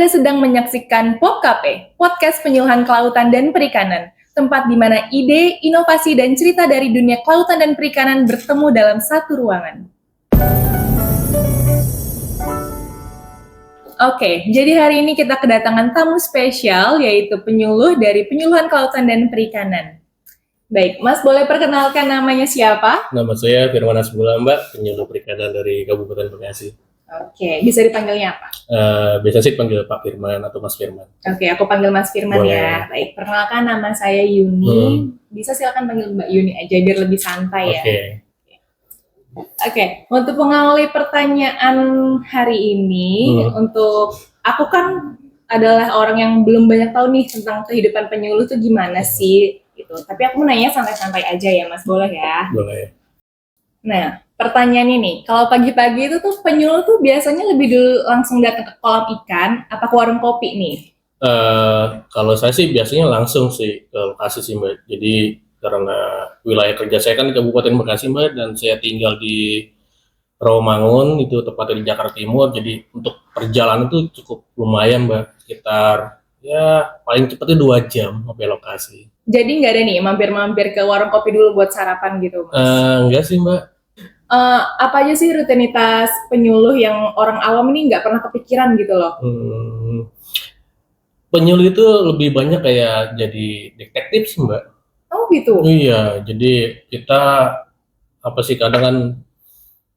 Anda sedang menyaksikan POPKP, Podcast Penyuluhan Kelautan dan Perikanan, tempat di mana ide, inovasi, dan cerita dari dunia kelautan dan perikanan bertemu dalam satu ruangan. Oke, jadi hari ini kita kedatangan tamu spesial, yaitu penyuluh dari Penyuluhan Kelautan dan Perikanan. Baik, Mas boleh perkenalkan namanya siapa? Nama saya Firman Asbula, Mbak, penyuluh perikanan dari Kabupaten Bekasi. Oke, bisa dipanggilnya apa? Biasa sih panggil Pak Firman atau Mas Firman. Oke, aku panggil Mas Firman. Boleh. Ya. Baik, perkenalkan nama saya Yuni. Bisa silakan panggil Mbak Yuni aja biar lebih santai ya. Oke, untuk mengawali pertanyaan hari ini, untuk aku kan adalah orang yang belum banyak tahu nih tentang kehidupan penyuluh tuh gimana sih gitu. Tapi aku mau nanya santai-santai aja ya Mas, boleh ya? Boleh. Nah, pertanyaan ini, kalau pagi-pagi itu tuh penyuluh tuh biasanya lebih dulu langsung datang ke kolam ikan apa ke warung kopi nih? Kalau saya sih biasanya langsung sih ke lokasi sih Mbak. Jadi karena wilayah kerja saya kan di Kabupaten Bekasi Mbak, dan saya tinggal di Rawamangun, itu tepatnya di Jakarta Timur. Jadi untuk perjalanan itu cukup lumayan Mbak, sekitar ya paling cepatnya 2 jam sampai lokasi. Jadi nggak ada nih mampir-mampir ke warung kopi dulu buat sarapan gitu Mas? Enggak sih Mbak. Apa aja sih rutinitas penyuluh yang orang awam ini nggak pernah kepikiran gitu loh? Penyuluh itu lebih banyak kayak jadi detektif sih Mbak. Oh gitu? Iya, jadi kita kadang kan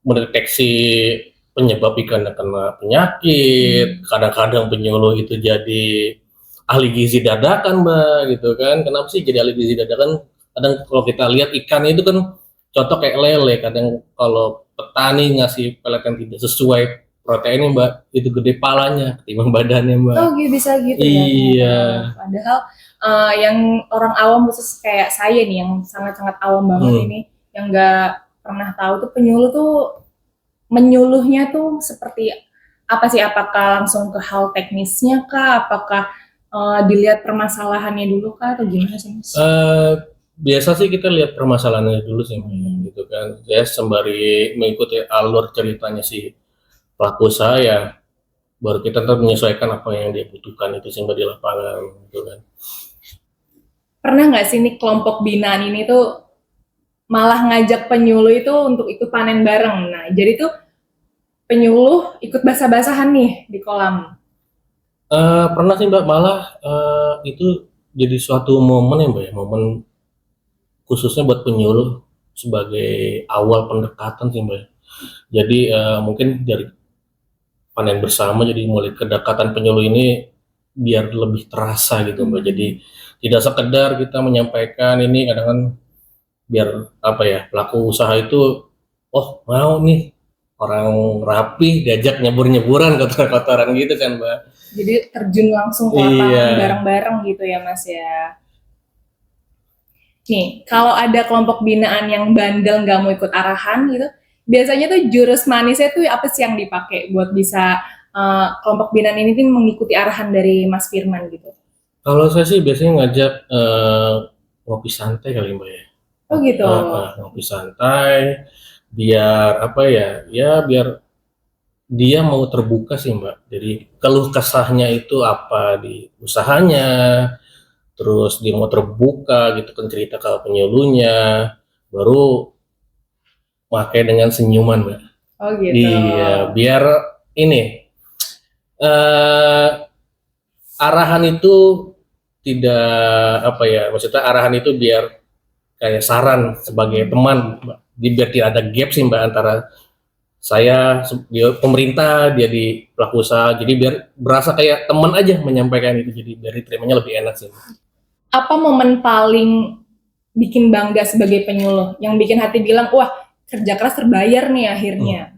mendeteksi penyebab ikan kena penyakit. Kadang-kadang penyuluh itu jadi ahli gizi dadakan Mbak, gitu kan. Kenapa sih jadi ahli gizi dadakan? Kadang kalau kita lihat ikan itu kan contoh kayak lele, kadang kalau petani ngasih pelet yang tidak sesuai proteinnya Mbak, itu gede palanya ketimbang badannya Mbak. Oh bisa gitu ya? Iya. Padahal yang orang awam khusus kayak saya nih yang sangat-sangat awam banget ini, yang nggak pernah tahu tuh penyuluh tuh menyuluhnya tuh seperti apa sih? Apakah langsung ke hal teknisnya kah? Apakah dilihat permasalahannya dulu kah atau gimana sih Mas? Biasa sih kita lihat permasalahannya dulu sih, gitu kan. Ya sembari mengikuti alur ceritanya si pelaku usaha, baru kita tetap menyesuaikan apa yang dia butuhkan itu sehingga di lapangan, gitu kan. Pernah nggak sih nih kelompok binaan ini tuh malah ngajak penyuluh itu untuk ikut panen bareng? Nah, jadi tuh penyuluh ikut basah-basahan nih di kolam. Pernah sih Mbak, malah itu jadi suatu momen ya Mbak ya, momen khususnya buat penyuluh sebagai awal pendekatan sih Mbak. Jadi mungkin dari panen bersama, jadi mulai kedekatan penyuluh ini biar lebih terasa gitu Mbak. Jadi tidak sekedar kita menyampaikan ini, kadang kan biar pelaku usaha itu mau nih orang rapi diajak nyebur-nyeburan kotor-kotoran gitu kan Mbak. Jadi terjun langsung ke lapangan bareng-bareng gitu ya Mas ya. Nih, kalau ada kelompok binaan yang bandel nggak mau ikut arahan gitu, biasanya tuh jurus manisnya tuh apa sih yang dipakai buat bisa kelompok binaan ini tuh mengikuti arahan dari Mas Firman gitu? Kalau saya sih biasanya ngajak ngopi santai kali Mbak ya. Oh gitu. Ngopi santai, biar biar dia mau terbuka sih Mbak. Jadi keluh kesahnya itu apa di usahanya, terus dia mau terbuka gitu kan, cerita ke penyuluhnya, baru pakai dengan senyuman Mbak. Oh gitu. Iya, biar ini arahan itu tidak maksudnya arahan itu biar kayak saran sebagai teman Mbak. Biar tidak ada gap sih Mbak antara saya, dia pemerintah, dia di pelaku usaha, jadi biar berasa kayak teman aja menyampaikan itu, jadi dari terimanya lebih enak sih. Apa momen paling bikin bangga sebagai penyuluh, yang bikin hati bilang, wah kerja keras terbayar nih akhirnya?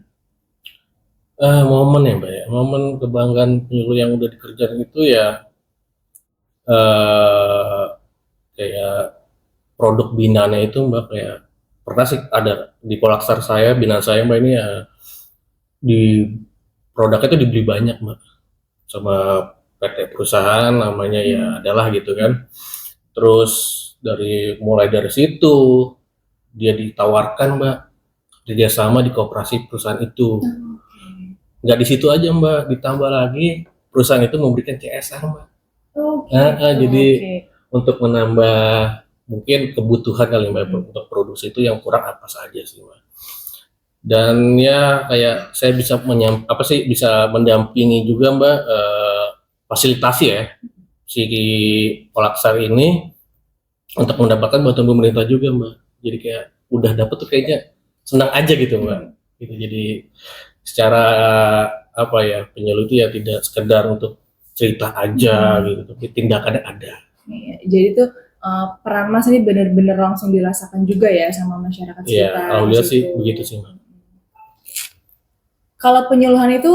Momen ya Mbak ya, momen kebanggaan penyuluh yang udah dikerjain itu ya kayak produk binanya itu Mbak, kayak pernah sih ada di Polaksar saya, binaan saya Mbak ini ya, di produknya itu dibeli banyak Mbak sama PT perusahaan namanya adalah gitu kan. Terus mulai dari situ dia ditawarkan Mbak kerjasama di koperasi perusahaan itu. Nggak di situ aja Mbak, ditambah lagi perusahaan itu memberikan CSR Mbak. Oh, Jadi oke. untuk menambah mungkin kebutuhan kali Mbak untuk produksi itu yang kurang apa saja sih Mbak. Dan ya kayak saya bisa bisa mendampingi juga Mbak, fasilitasi ya si Polaksar ini untuk mendapatkan bantuan pemerintah juga Mbak. Jadi kayak udah dapet tuh kayaknya senang aja gitu Mbak. Gitu. Jadi secara apa ya, penyuluh itu ya tidak sekedar untuk cerita aja gitu, tapi tindakannya ada. Iya, jadi tuh peran Mas ini benar-benar langsung dirasakan juga ya sama masyarakat Iya, sekitar. alhamdulillah di sih situ. begitu sih Mbak. Kalau penyuluhan itu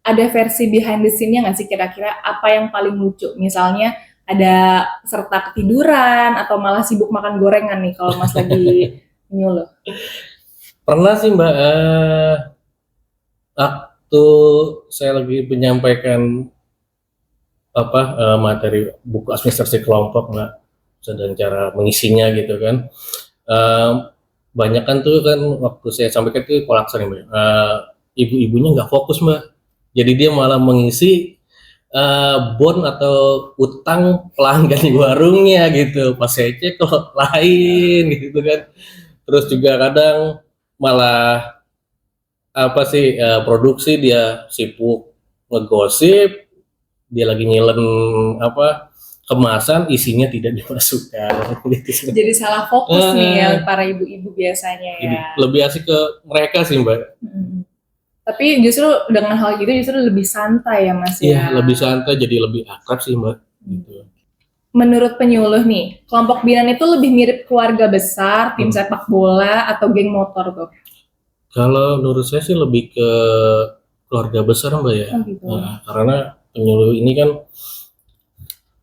ada versi behind the scene-nya nggak sih kira-kira apa yang paling lucu? Misalnya ada peserta ketiduran atau malah sibuk makan gorengan nih kalau Mas lagi nyuluh. Pernah sih Mbak, waktu saya lagi menyampaikan materi buku administrasi kelompok Mbak, dan cara mengisinya gitu kan. Banyak kan tuh kan waktu saya sampaikan itu Polaksar Mbak. Ibu-ibunya nggak fokus Mbak. Jadi dia malah mengisi bon atau utang pelanggan di warungnya gitu. Pas saya cek kok lain gitu kan. Terus juga kadang malah produksi dia sibuk ngegosip, dia lagi nyelen kemasan, isinya tidak dimasukkan. Jadi salah fokus nih ya para ibu-ibu biasanya ya. Jadi lebih asik ke mereka sih Mbak. Tapi justru dengan hal gitu justru lebih santai ya Mas ya. Iya, lebih santai, jadi lebih akrab sih Mbak. Gitu. Menurut penyuluh nih, kelompok binaan itu lebih mirip keluarga besar, tim sepak bola, atau geng motor tuh? Kalau menurut saya sih lebih ke keluarga besar Mbak ya. Oh, gitu. Karena penyuluh ini kan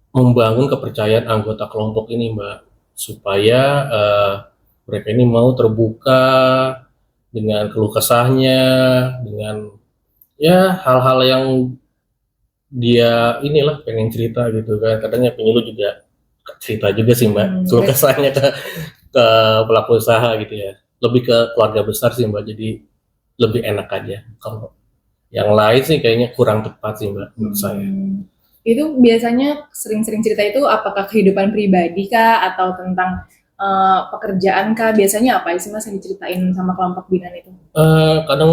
membangun kepercayaan anggota kelompok ini Mbak, supaya mereka ini mau terbuka dengan keluh kesahnya, dengan ya hal-hal yang dia inilah pengen cerita gitu kan. Kadangnya penyuluh juga cerita juga sih Mbak, keluh kesahnya ke pelaku usaha gitu ya. Lebih ke keluarga besar sih Mbak, jadi lebih enak aja. Kalau yang lain sih kayaknya kurang tepat sih Mbak menurut saya. Itu biasanya sering-sering cerita itu apakah kehidupan pribadi kah atau tentang pekerjaan kah? Biasanya apa sih Mas yang diceritain sama kelompok binaan itu? Kadang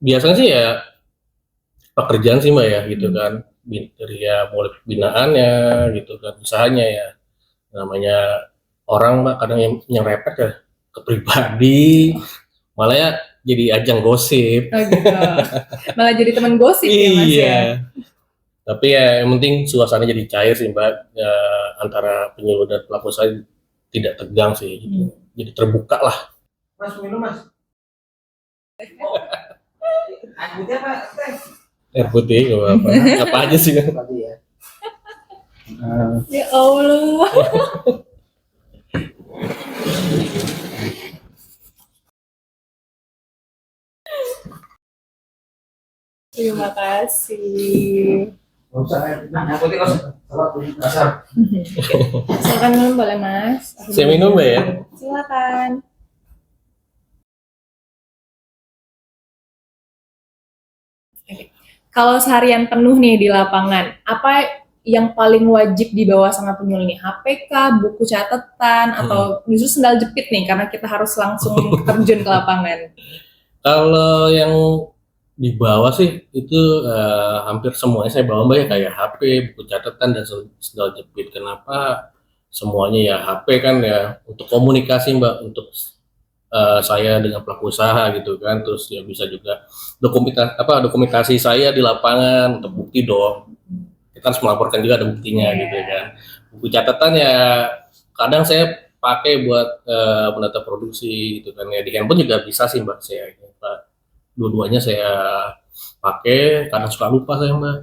biasanya sih ya pekerjaan sih Mbak ya gitu kan, dari ya mulai binaannya gitu kan, usahanya ya, namanya orang Mbak kadang yang nyerempet ya ke pribadi, malah ya jadi ajang gosip. Oh gitu. Malah jadi teman gosip ya Mas ya? Iya. Tapi ya yang penting suasana jadi cair sih Mbak, ya, antara penyuluh dan pelaku usaha tidak tegang sih gitu. Jadi terbuka lah. Mas minum Mas. Air putih apa teh? Air putih gak apa-apa. Apa aja sih kan? Tadi ya. Ya Allah. Terima kasih. Nggak usah air putih kos. Salah dasar. Silakan minum boleh Mas. Saya minum Mbak ya. Silakan. Kalau seharian penuh nih di lapangan, apa yang paling wajib dibawa sama penyuluh nih? HP kah, buku catatan, atau justru sendal jepit nih karena kita harus langsung terjun ke lapangan? Kalau yang dibawa sih itu hampir semuanya saya bawa Mbak ya, kayak HP, buku catatan dan sendal jepit. Kenapa? Semuanya ya HP kan ya untuk komunikasi Mbak, untuk saya dengan pelaku usaha gitu kan, terus ya bisa juga dokumentasi saya di lapangan untuk bukti dong. Kita harus melaporkan juga ada buktinya gitu kan. Buku catatan ya kadang saya pakai buat menata produksi gitu kan ya, di handphone juga bisa sih Mbak, saya dua-duanya saya pakai. Kadang suka lupa saya Mbak.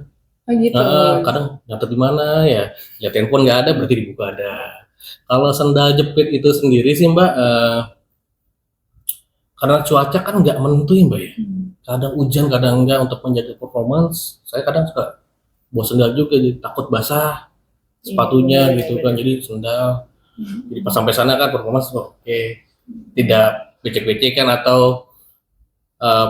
Oh gitu. Kadang nyatet di mana ya, lihat handphone nggak ada berarti di buku ada. Kalau sendal jepit itu sendiri sih Mbak, karena cuaca kan nggak menentu ya Mbak ya. Kadang hujan, kadang enggak, untuk menjaga performance. Saya kadang suka bawa sendal juga, jadi takut basah sepatunya gitu kan, jadi sendal. Jadi pas sampai sana kan performance oke. Tidak becek-becekan atau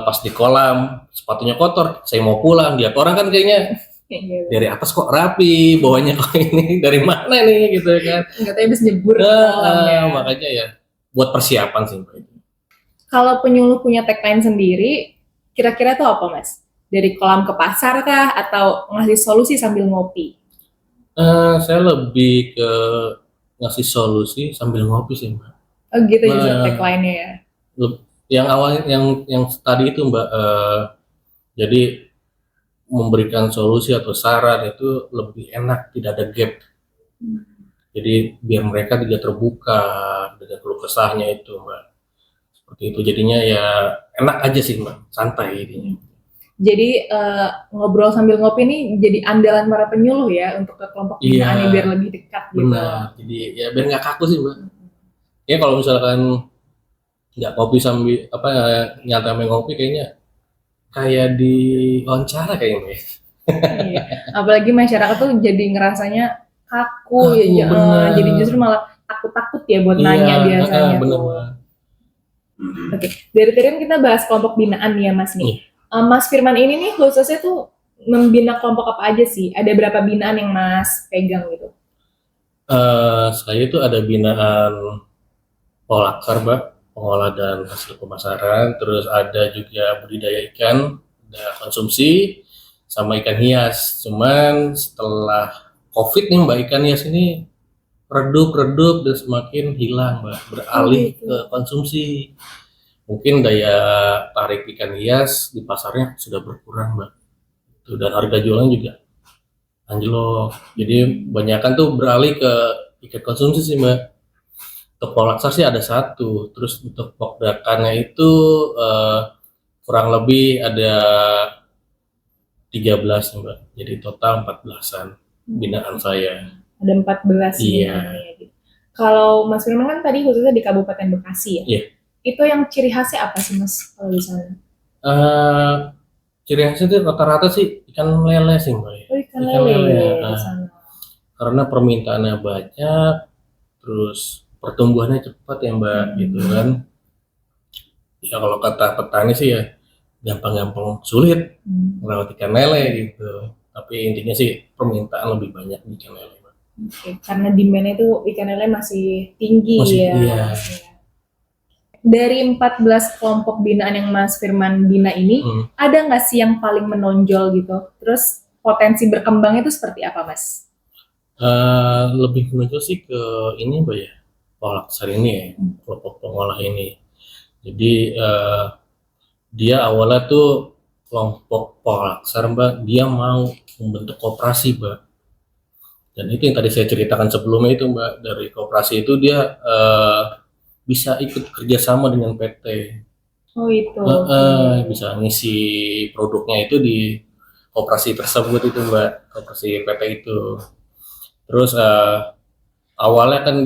pas di kolam sepatunya kotor, saya mau pulang, lihat orang kan kayaknya Iya, Dari atas kok rapi, bawahnya kok ini dari mana nih gitu kan. nggak tahu habis nyebur ke kolam ya. Makanya ya buat persiapan sih Mbak. Kalau penyuluh punya tagline sendiri, kira-kira tuh apa Mas? Dari kolam ke pasar kah atau ngasih solusi sambil ngopi? Saya lebih ke ngasih solusi sambil ngopi sih Mbak. Oh gitu Nah, justru tagline-nya ya. Yang awalnya yang tadi itu Mbak, jadi memberikan solusi atau saran itu lebih enak, tidak ada gap. Jadi biar mereka tidak terbuka dengan keluh kesahnya itu Mbak. Seperti itu jadinya ya enak aja sih Mbak, santai jadinya. Jadi ngobrol sambil ngopi nih jadi andalan para penyuluh ya untuk ke kelompok Iya, binaannya biar lebih dekat gitu. benar. Jadi ya biar nggak kaku sih Mbak. Ya kalau misalkan nggak kopi sambil apa nyantai sambil ngopi kayaknya kayak di wawancara kayaknya Mbak. Iya. Apalagi masyarakat tuh jadi ngerasanya kaku, Kaku, ya, bener. jadi justru malah takut-takut ya buat Iya, nanya biasanya bener tuh. Mbak. Oke, dari tadi kan kita bahas kelompok binaan nih ya Mas nih. Mas Firman ini nih khususnya tuh membina kelompok apa aja sih? Ada berapa binaan yang Mas pegang gitu? Saya itu ada binaan Polakar Mbak, pengolah dan hasil pemasaran, terus ada juga budidaya ikan, ada konsumsi, sama ikan hias. Cuman setelah COVID nih Mbak, ikan hias ini redup dan semakin hilang Mbak, beralih gitu. ke konsumsi. Mungkin daya tarik ikan hias di pasarnya sudah berkurang Mbak. Tuh, dan harga jualnya juga anjlok. Jadi banyakan tuh beralih ke ikan konsumsi sih Mbak. Untuk Polaksar sih ada satu, terus untuk pokdakannya itu kurang lebih ada 13 Mbak. Jadi total 14-an binaan saya. Ada 14 Iya. binaannya gitu. Kalau Mas Firman kan tadi khususnya di Kabupaten Bekasi ya? Iya. Itu yang ciri khasnya apa sih Mas kalau di sana? Ciri khasnya itu rata-rata sih ikan lele sih Mbak. Oh ikan Ikan lele lele, di sana. Karena permintaannya banyak, terus pertumbuhannya cepat ya Mbak, gitu kan. Ya kalau kata petani sih ya gampang-gampang sulit merawat ikan lele gitu. Tapi intinya sih permintaan lebih banyak di ikan lele Mbak. Oke, karena demand-nya itu ikan lele masih tinggi Masih, ya. iya. Mas, ya. Dari 14 kelompok binaan yang Mas Firman bina ini, ada nggak sih yang paling menonjol gitu? Terus potensi berkembangnya itu seperti apa Mas? Lebih menonjol sih ke ini Mbak ya, Polaksar ini ya, kelompok pengolah ini. Jadi dia awalnya tuh kelompok Polaksar Mbak, dia mau membentuk koperasi Mbak. Dan itu yang tadi saya ceritakan sebelumnya itu Mbak, dari koperasi itu dia bisa ikut kerjasama dengan PT. Oh itu. Bisa ngisi produknya itu di koperasi tersebut itu Mbak, koperasi PT itu. Terus awalnya kan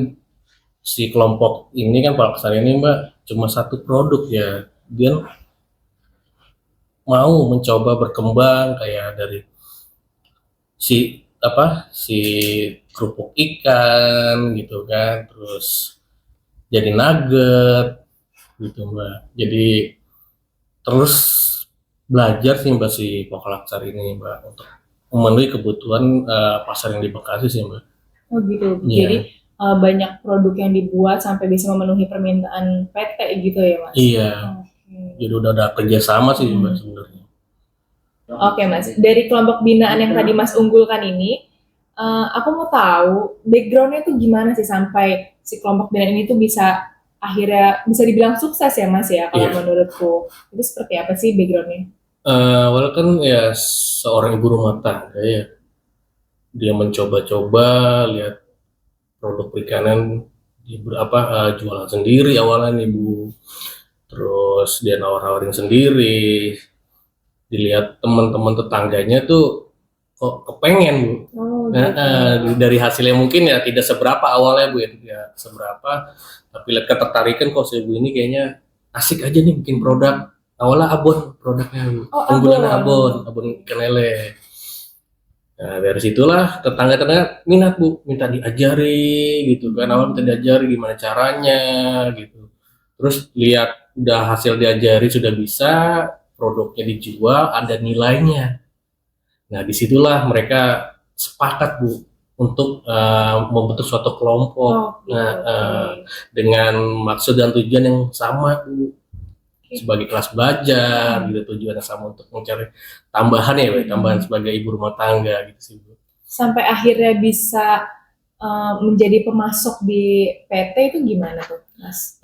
si kelompok ini kan Polaksar ini Mbak cuma satu produk ya, dia mau mencoba berkembang kayak dari si kerupuk ikan gitu kan, terus jadi nugget gitu Mbak. Jadi terus belajar sih Mbak si Polaksar ini Mbak untuk memenuhi kebutuhan pasar yang di Bekasi sih Mbak. Oh gitu. Iya. Jadi banyak produk yang dibuat sampai bisa memenuhi permintaan PT gitu ya Mas? Iya. Oke. Jadi udah ada kerjasama sih Mbak sebenarnya. Oke Mas, dari kelompok binaan yang tadi Mas unggulkan ini, aku mau tahu backgroundnya tuh gimana sih sampai si kelompok binaan ini tuh bisa akhirnya bisa dibilang sukses ya Mas ya kalau Iya. menurutku. Itu seperti apa sih backgroundnya? Awalnya kan ya seorang ibu rumah tangga ya, dia mencoba-coba lihat produk perikanan di jualan sendiri awalnya nih Bu, terus dia nawar-nawarin sendiri, dilihat teman-teman tetangganya tuh kok kepengen Bu. Oh, Dari hasilnya mungkin ya tidak seberapa awalnya Bu ya, tidak seberapa, tapi lihat ketertarikan kok si Bu ini kayaknya asik aja nih bikin produk. Awalnya abon produknya Bu, unggulannya abon ikan lele. Nah dari situlah tetangga-tetangga minat Bu, minta diajari gitu kan, awal minta diajari gimana caranya gitu. Terus lihat udah hasil diajari sudah bisa, produknya dijual ada nilainya. Nah, disitulah mereka sepakat Bu untuk membentuk suatu kelompok. Nah, dengan maksud dan tujuan yang sama Bu, sebagai kelas belajar gitu, tujuan yang sama untuk mencari tambahan ya Bu, tambahan sebagai ibu rumah tangga gitu sih Bu. Sampai akhirnya bisa menjadi pemasok di PT itu gimana tuh Mas?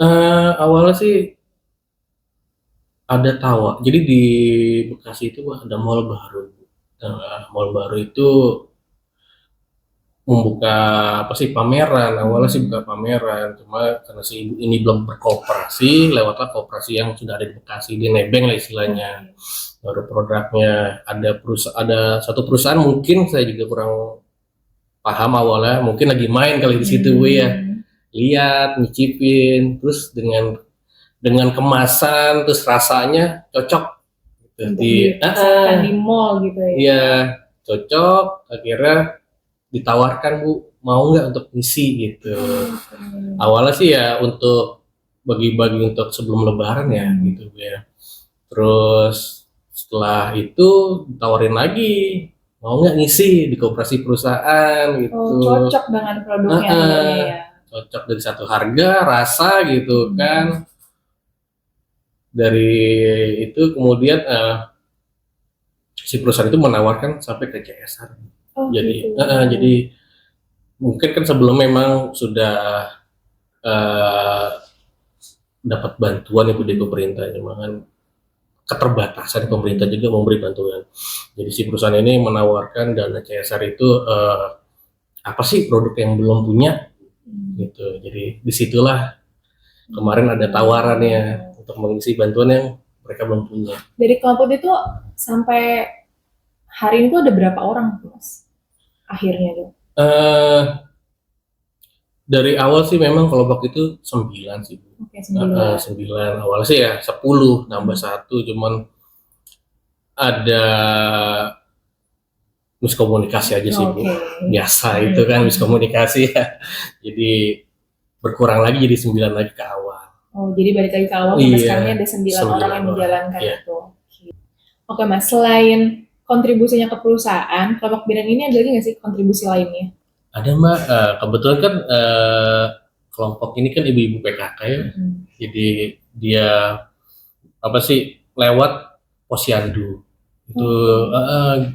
Awalnya sih ada tawa. Jadi di Bekasi itu ada mall baru. Nah, mall baru itu membuka apa sih pameran. Awalnya sih buka pameran, cuma karena si ibu ini belum berkooperasi, lewatlah kooperasi yang sudah ada di Bekasi, di nebeng lah istilahnya. Baru produknya ada satu perusahaan, mungkin saya juga kurang paham awalnya, mungkin lagi main kali di situ Bu ya. Lihat, nyicipin, terus dengan kemasan terus rasanya cocok gitu. Di mall gitu ya. Iya, cocok, akhirnya ditawarkan Bu, mau nggak untuk ngisi gitu. Awalnya sih ya untuk bagi-bagi untuk sebelum lebaran ya gitu ya. Terus setelah itu ditawarin lagi, mau nggak ngisi di koperasi perusahaan gitu. Cocok dengan produknya ya. Cocok dari satu harga, rasa gitu kan. Dari itu kemudian si perusahaan itu menawarkan sampai ke CSR. Jadi gitu. Jadi mungkin kan sebelum memang sudah dapat bantuan itu dari pemerintah, cuma kan keterbatasan pemerintah juga memberi bantuan. Jadi si perusahaan ini menawarkan dana CSR itu apa sih produk yang belum punya gitu. Jadi disitulah kemarin ada tawarannya untuk mengisi bantuan yang mereka belum punya. Dari kelompok itu sampai hari ini tuh ada berapa orang Mas? Akhirnya tuh? Dari awal sih memang kelompok itu 9 sih Bu. Oke, 9. 9 awalnya sih ya 10 nambah 1, cuman ada miskomunikasi aja sih Bu. Biasa itu kan miskomunikasi ya. Jadi berkurang lagi jadi 9 lagi ke awal. Jadi balik lagi ke awal sampai sekarang ada 9 orang yang menjalankan itu. Oke Mas, selain kontribusinya ke perusahaan, kelompok binan ini ada lagi nggak sih kontribusi lainnya? Ada Mbak, kebetulan kan kelompok ini kan ibu-ibu PKK ya, jadi dia apa sih lewat posyandu itu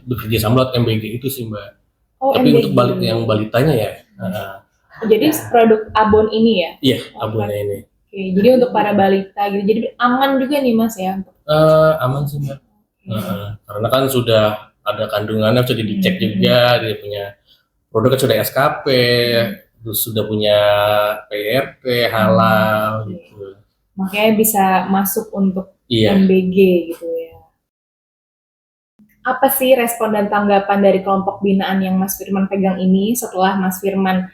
bekerja sama lewat MBG itu sih Mbak. Tapi MBG. Untuk yang balitanya ya. Jadi produk Abon ini ya? Iya, Abonnya ini. Oke, jadi untuk para balita gitu, jadi aman juga nih Mas ya? Aman sih Mbak. Karena kan sudah ada kandungannya, sudah dicek juga, dia punya produk kan sudah SKP, terus sudah punya PRT halal gitu. Makanya bisa masuk untuk MBG gitu ya. Apa sih respon dan tanggapan dari kelompok binaan yang Mas Firman pegang ini setelah Mas Firman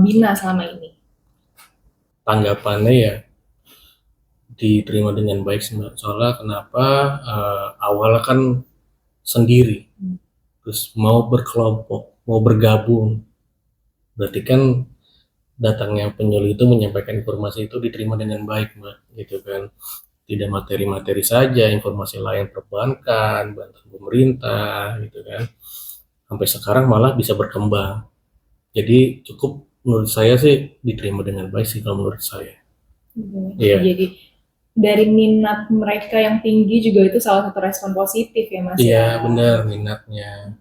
bina selama ini? Tanggapannya ya diterima dengan baik sih Mbak. Soalnya kenapa awalnya kan sendiri, terus mau berkelompok, mau bergabung, berarti kan datangnya penyuluh itu menyampaikan informasi itu diterima dengan baik Mbak, gitu kan. Tidak materi-materi saja, informasi lain perbankan, bantuan pemerintah, gitu kan. Sampai sekarang malah bisa berkembang. Jadi cukup menurut saya sih diterima dengan baik sih kalau menurut saya. Jadi dari minat mereka yang tinggi juga itu salah satu respon positif ya Mas? Iya benar minatnya.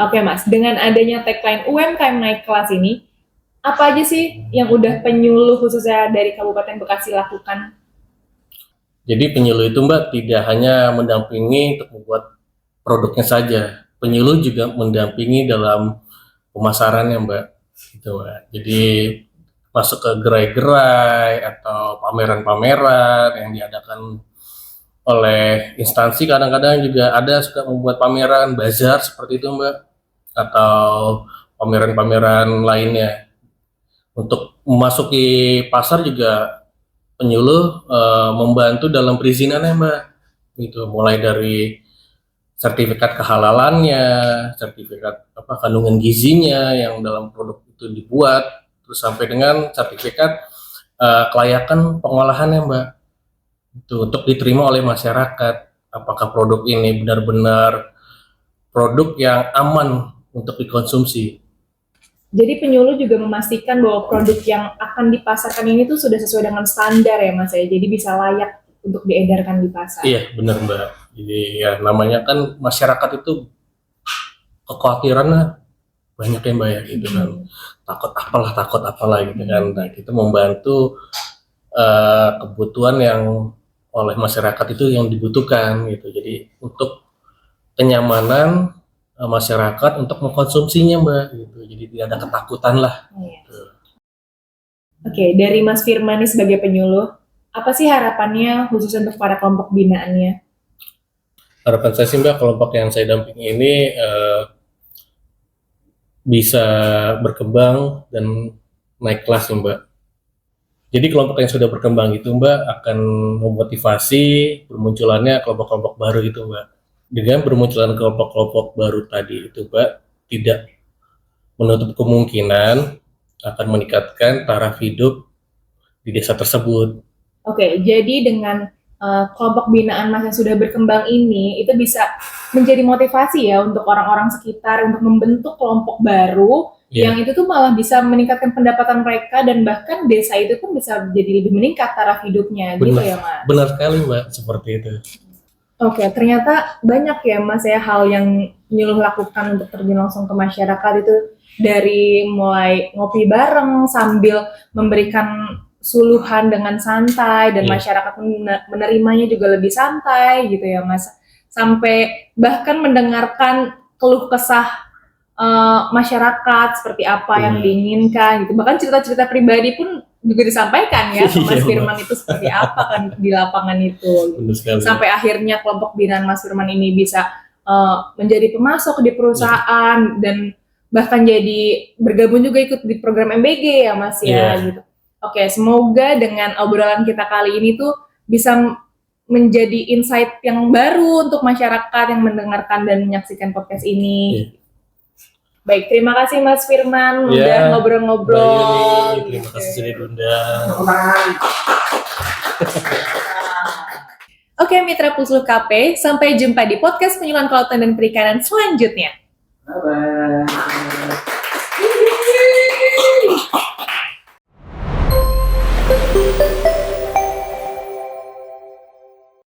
Oke Mas, dengan adanya tagline UMKM naik kelas ini, apa aja sih yang udah penyuluh khususnya dari Kabupaten Bekasi lakukan? Jadi penyuluh itu Mbak tidak hanya mendampingi untuk membuat produknya saja, penyuluh juga mendampingi dalam pemasarannya Mbak. Gitu Mbak. Jadi masuk ke gerai-gerai atau pameran-pameran yang diadakan oleh instansi, kadang-kadang juga ada suka membuat pameran bazar seperti itu Mbak, atau pameran-pameran lainnya. Untuk memasuki pasar juga penyuluh membantu dalam perizinannya Mbak, gitu, mulai dari sertifikat kehalalannya, sertifikat kandungan gizinya yang dalam produk itu dibuat, terus sampai dengan sertifikat kelayakan pengolahannya Mbak, itu untuk diterima oleh masyarakat, apakah produk ini benar-benar produk yang aman untuk dikonsumsi. Jadi penyuluh juga memastikan bahwa produk yang akan dipasarkan ini tuh sudah sesuai dengan standar ya Mas ya. Jadi bisa layak untuk diedarkan di pasar. Iya, benar Mbak. Jadi ya namanya kan masyarakat itu kekhawatirannya banyak ya Mbak ya gitu kan. Takut apalah gitu kan. Nah, kita membantu kebutuhan yang oleh masyarakat itu yang dibutuhkan gitu. Jadi untuk kenyamanan masyarakat untuk mengkonsumsinya Mbak gitu. Jadi tidak ada ketakutan lah. Iya. Oke, dari Mas Firman nih sebagai penyuluh, apa sih harapannya khusus untuk para kelompok binaannya? Harapan saya sih Mbak, kelompok yang saya dampingi ini bisa berkembang dan naik kelas ya Mbak. Jadi kelompok yang sudah berkembang itu Mbak akan memotivasi bermunculannya kelompok-kelompok baru itu Mbak. Dengan bermunculan kelompok-kelompok baru tadi itu Mbak tidak menutup kemungkinan akan meningkatkan taraf hidup di desa tersebut. Oke, jadi dengan kelompok binaan Mas yang sudah berkembang ini, itu bisa menjadi motivasi ya untuk orang-orang sekitar untuk membentuk kelompok baru yang itu tuh malah bisa meningkatkan pendapatan mereka dan bahkan desa itu pun bisa jadi lebih meningkat taraf hidupnya gitu ya Mas? Benar sekali Mbak, seperti itu. Oke, ternyata banyak ya Mas ya hal yang penyuluh lakukan untuk terjun langsung ke masyarakat itu dari mulai ngopi bareng sambil memberikan suluhan dengan santai dan masyarakat menerimanya juga lebih santai gitu ya Mas. Sampai bahkan mendengarkan keluh kesah masyarakat seperti apa yang diinginkan gitu. Bahkan cerita-cerita pribadi pun juga disampaikan ya ke Mas Firman itu seperti apa kan di lapangan itu. Sampai akhirnya kelompok binaan Mas Firman ini bisa menjadi pemasok di perusahaan dan bahkan jadi bergabung juga ikut di program MBG ya Mas ya gitu. Oke, semoga dengan obrolan kita kali ini tuh bisa menjadi insight yang baru untuk masyarakat yang mendengarkan dan menyaksikan podcast ini. Baik, terima kasih Mas Firman udah ngobrol-ngobrol. Terima kasih sudah diundang. Oke, Mitra Pusluh KP, sampai jumpa di podcast penyuluhan kelautan dan perikanan selanjutnya. Bye-bye.